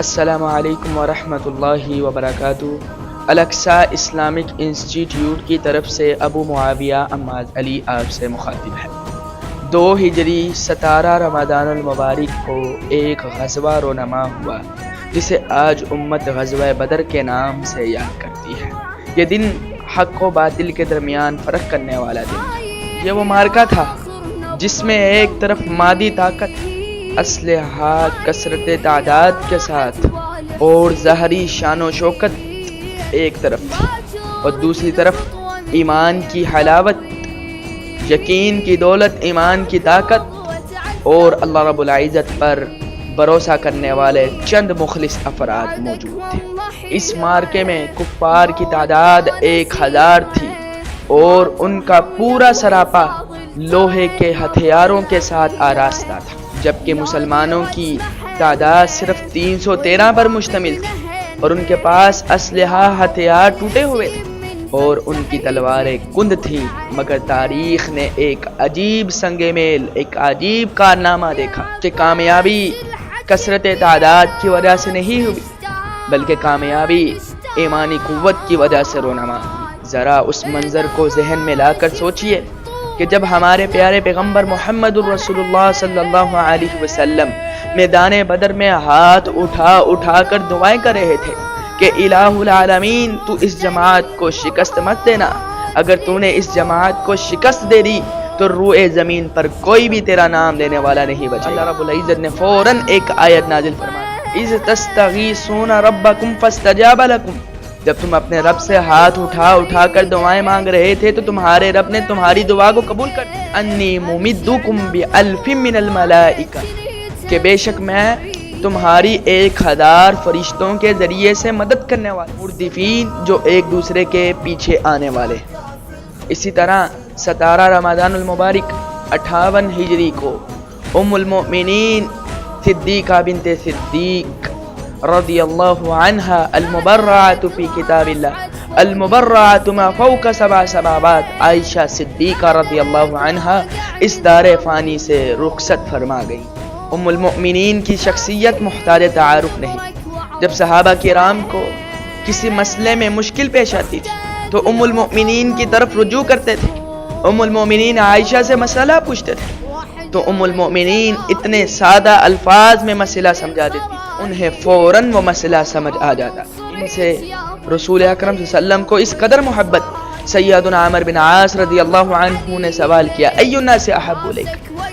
السلام علیکم ورحمۃ اللہ وبرکاتہ۔ الاقصی اسلامک انسٹیٹیوٹ کی طرف سے ابو معاویہ عماد علی آپ سے مخاطب ہے۔ 2 ہجری 17 رمضان المبارک کو ایک غزوہ رونما ہوا جسے آج امت غزوہ بدر کے نام سے یاد کرتی ہے۔ یہ دن حق و باطل کے درمیان فرق کرنے والا دن۔ یہ وہ معرکہ تھا جس میں ایک طرف مادی طاقت، اسلحہ کثرت تعداد کے ساتھ اور ظاہری شان و شوکت ایک طرف تھی، اور دوسری طرف ایمان کی حلاوت، یقین کی دولت، ایمان کی طاقت اور اللہ رب العزت پر بھروسہ کرنے والے چند مخلص افراد موجود تھے۔ اس معرکے میں کفار کی تعداد 1000 تھی اور ان کا پورا سراپا لوہے کے ہتھیاروں کے ساتھ آراستہ تھا، جبکہ مسلمانوں کی تعداد صرف 313 پر مشتمل تھی اور ان کے پاس اسلحہ ہتھیار ٹوٹے ہوئے تھے اور ان کی تلواریں کند تھیں۔ مگر تاریخ نے ایک عجیب سنگ میل، ایک عجیب کارنامہ دیکھا کہ کامیابی کثرت تعداد کی وجہ سے نہیں ہوئی بلکہ کامیابی ایمانی قوت کی وجہ سے رونما ہوئی۔ ذرا اس منظر کو ذہن میں لا کر سوچئے کہ جب ہمارے پیارے پیغمبر محمد الرسول اللہ صلی اللہ علیہ وسلم میدان بدر میں ہاتھ اٹھا کر دعائیں کر رہے تھے کہ الہ العالمین تو اس جماعت کو شکست مت دینا، اگر تو نے اس جماعت کو شکست دے دی تو روئے زمین پر کوئی بھی تیرا نام لینے والا نہیں بچے۔ اللہ رب العزت نے فوراً ایک آیت نازل فرمائی، اذ تستغیثون ربکم فاستجاب لکم، جب تم اپنے رب سے ہاتھ اٹھا کر دعائیں مانگ رہے تھے تو تمہارے رب نے تمہاری دعا کو قبول کر دیا۔ انی ممدکم بألف من الملائکہ، کہ بے شک میں تمہاری 1000 فرشتوں کے ذریعے سے مدد کرنے والے مردفین، جو ایک دوسرے کے پیچھے آنے والے۔ اسی طرح 17 رمضان المبارک 58 ہجری کو ام المؤمنین صدیقہ بنت صدیق رضی اللہ عنہا المبرعۃ فی کتاب اللہ المبرعۃ ما فوق 7 سماوات، عائشہ صدیقہ رضی اللہ عنہا اس دار فانی سے رخصت فرما گئی۔ ام المؤمنین کی شخصیت محتاج تعارف نہیں۔ جب صحابہ کرام کو کسی مسئلے میں مشکل پیش آتی تھی تو ام المؤمنین کی طرف رجوع کرتے تھے۔ ام المؤمنین عائشہ سے مسئلہ پوچھتے تھے تو ام المؤمنین اتنے سادہ الفاظ میں مسئلہ سمجھا دیتی، انہیں فوراً وہ مسئلہ سمجھ آ جاتا۔ ان سے رسول اکرم صلی اللہ علیہ وسلم کو اس قدر محبت، سیدنا عمر بن عاص رضی اللہ عنہ نے سوال کیا، ای الناس احب الیک،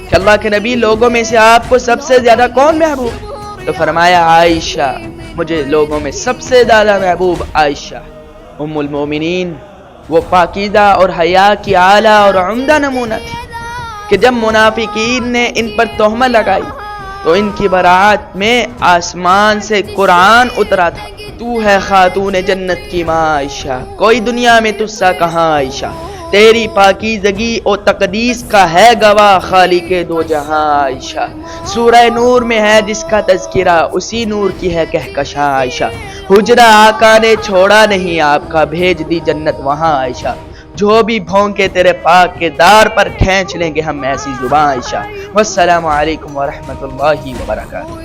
کہ اللہ کے نبی لوگوں میں سے آپ کو سب سے زیادہ کون محبوب ہے؟ تو فرمایا عائشہ، مجھے لوگوں میں سب سے زیادہ محبوب عائشہ۔ ام المؤمنین وہ پاکیزہ اور حیا کی اعلیٰ اور عمدہ نمونہ تھی کہ جب منافقین نے ان پر تہمت لگائی تو ان کی برات میں آسمان سے قرآن اترا تھا، تو ہے خاتون جنت کی ماں عائشہ، کوئی دنیا میں تجھ سا کہاں عائشہ، تیری پاکیزگی اور تقدیس کا ہے گواہ خالق دو جہاں عائشہ، سورہ نور میں ہے جس کا تذکرہ، اسی نور کی ہے کہکشاں عائشہ، حجرہ آقا نے چھوڑا نہیں آپ کا، بھیج دی جنت وہاں عائشہ، جو بھی بھونکے تیرے پاک کے دار پر کھینچ لیں گے ہم ایسی زباں عائشہ۔ والسلام علیکم ورحمۃ اللہ وبرکاتہ۔